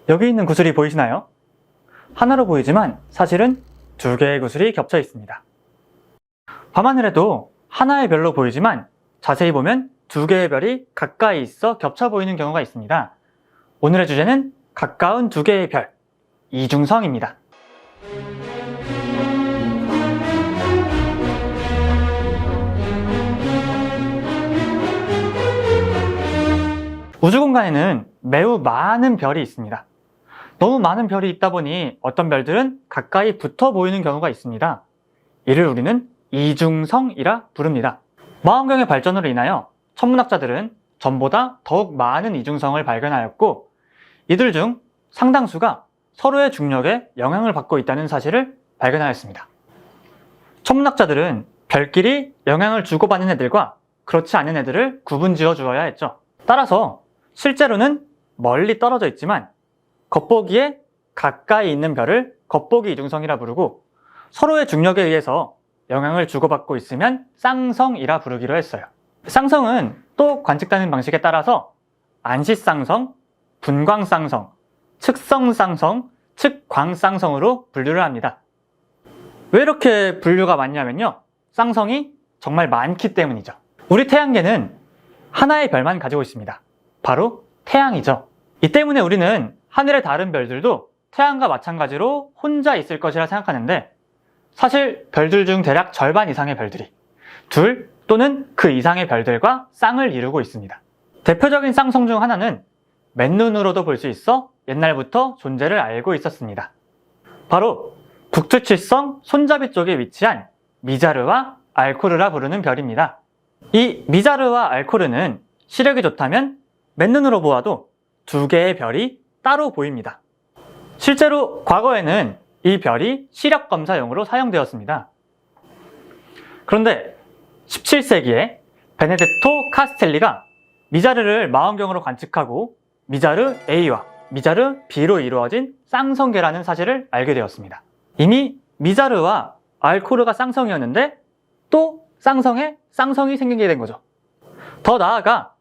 여기 있는 구슬이 보이시나요? 하나로 보이지만 사실은 두 개의 구슬이 겹쳐 있습니다. 밤하늘에도 하나의 별로 보이지만 자세히 보면 두 개의 별이 가까이 있어 겹쳐 보이는 경우가 있습니다. 오늘의 주제는 가까운 두 개의 별, 이중성입니다. 우주 공간에는 매우 많은 별이 있습니다. 너무 많은 별이 있다 보니 어떤 별들은 가까이 붙어 보이는 경우가 있습니다. 이를 우리는 이중성이라 부릅니다. 망원경의 발전으로 인하여 천문학자들은 전보다 더욱 많은 이중성을 발견하였고, 이들 중 상당수가 서로의 중력에 영향을 받고 있다는 사실을 발견하였습니다. 천문학자들은 별끼리 영향을 주고받는 애들과 그렇지 않은 애들을 구분지어 주어야 했죠. 따라서 실제로는 멀리 떨어져 있지만 겉보기에 가까이 있는 별을 겉보기 이중성이라 부르고, 서로의 중력에 의해서 영향을 주고받고 있으면 쌍성이라 부르기로 했어요. 쌍성은 또 관측되는 방식에 따라서 안시쌍성, 분광쌍성, 측성쌍성, 측광쌍성으로 분류를 합니다. 왜 이렇게 분류가 많냐면요, 쌍성이 정말 많기 때문이죠. 우리 태양계는 하나의 별만 가지고 있습니다. 바로 태양이죠. 이 때문에 우리는 하늘의 다른 별들도 태양과 마찬가지로 혼자 있을 것이라 생각하는데, 사실 별들 중 대략 절반 이상의 별들이 둘 또는 그 이상의 별들과 쌍을 이루고 있습니다. 대표적인 쌍성 중 하나는 맨눈으로도 볼 수 있어 옛날부터 존재를 알고 있었습니다. 바로 북두칠성 손잡이 쪽에 위치한 미자르와 알코르라 부르는 별입니다. 이 미자르와 알코르는 시력이 좋다면 맨눈으로 보아도 두 개의 별이 따로 보입니다. 실제로 과거에는 이 별이 시력 검사용으로 사용되었습니다. 그런데 17세기에 베네데토 카스텔리가 미자르를 망원경으로 관측하고 미자르 A와 미자르 B로 이루어진 쌍성계라는 사실을 알게 되었습니다. 이미 미자르와 알코르가 쌍성이었는데 또 쌍성에 쌍성이 생기게 된 거죠. 더 나아가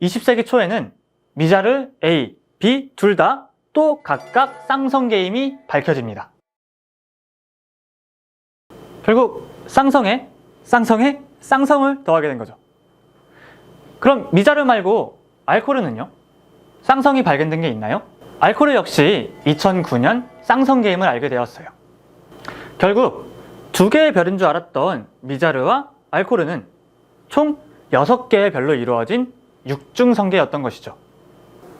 20세기 초에는 미자르 A, B 둘 다 또 각각 쌍성계임이 밝혀집니다. 결국 쌍성에 쌍성을 더하게 된 거죠. 그럼 미자르 말고 알코르는요? 쌍성이 발견된 게 있나요? 알코르 역시 2009년 쌍성계임을 알게 되었어요. 결국 두 개의 별인 줄 알았던 미자르와 알코르는 총 6개의 별로 이루어진 육중성계였던 것이죠.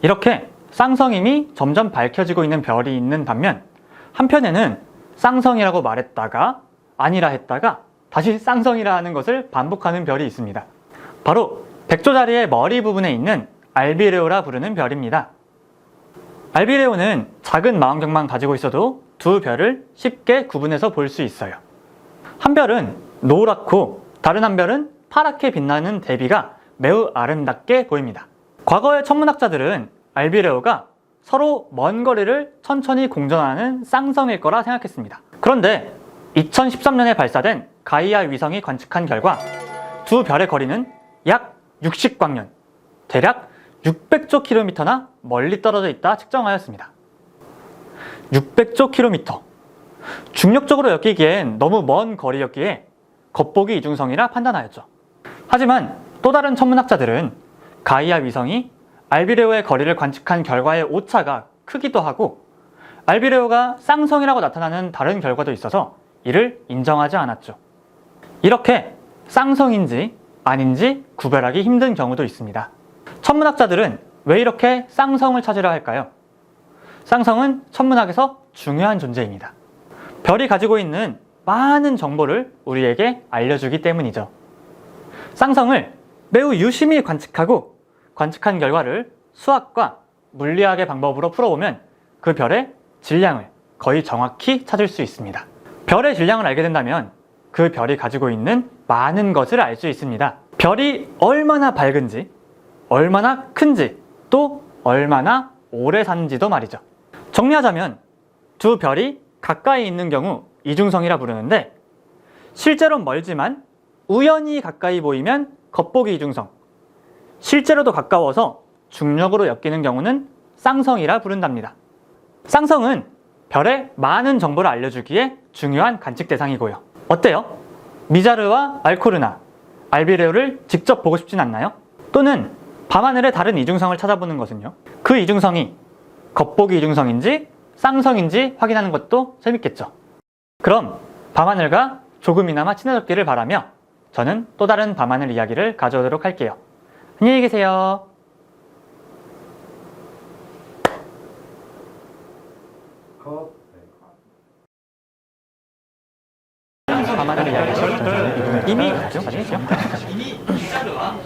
이렇게 쌍성임이 점점 밝혀지고 있는 별이 있는 반면, 한편에는 쌍성이라고 말했다가 아니라 했다가 다시 쌍성이라 하는 것을 반복하는 별이 있습니다. 바로 백조자리의 머리 부분에 있는 알비레오라 부르는 별입니다. 알비레오는 작은 망원경만 가지고 있어도 두 별을 쉽게 구분해서 볼 수 있어요. 한 별은 노랗고 다른 한 별은 파랗게 빛나는 대비가 매우 아름답게 보입니다. 과거의 천문학자들은 알비레오가 서로 먼 거리를 천천히 공전하는 쌍성일 거라 생각했습니다. 그런데 2013년에 발사된 가이아 위성이 관측한 결과 두 별의 거리는 약 60광년, 대략 600조 킬로미터나 멀리 떨어져 있다 측정하였습니다. 600조 킬로미터. 중력적으로 엮이기엔 너무 먼 거리였기에 겉보기 이중성이라 판단하였죠. 하지만 또 다른 천문학자들은 가이아 위성이 알비레오의 거리를 관측한 결과의 오차가 크기도 하고 알비레오가 쌍성이라고 나타나는 다른 결과도 있어서 이를 인정하지 않았죠. 이렇게 쌍성인지 아닌지 구별하기 힘든 경우도 있습니다. 천문학자들은 왜 이렇게 쌍성을 찾으려 할까요? 쌍성은 천문학에서 중요한 존재입니다. 별이 가지고 있는 많은 정보를 우리에게 알려주기 때문이죠. 쌍성을 매우 유심히 관측하고 관측한 결과를 수학과 물리학의 방법으로 풀어보면 그 별의 질량을 거의 정확히 찾을 수 있습니다. 별의 질량을 알게 된다면 그 별이 가지고 있는 많은 것을 알 수 있습니다. 별이 얼마나 밝은지, 얼마나 큰지, 또 얼마나 오래 사는지도 말이죠. 정리하자면 두 별이 가까이 있는 경우 이중성이라 부르는데, 실제로 멀지만 우연히 가까이 보이면 겉보기 이중성, 실제로도 가까워서 중력으로 엮이는 경우는 쌍성이라 부른답니다. 쌍성은 별의 많은 정보를 알려주기에 중요한 관측 대상이고요. 어때요? 미자르와 알코르나, 알비레오를 직접 보고 싶진 않나요? 또는 밤하늘의 다른 이중성을 찾아보는 것은요? 그 이중성이 겉보기 이중성인지 쌍성인지 확인하는 것도 재밌겠죠. 그럼 밤하늘과 조금이나마 친해졌기를 바라며 저는 또 다른 밤하늘 이야기를 가져오도록 할게요. 안녕히 계세요. 밤하늘 이야기를 이미 봤죠? 이미 미자르와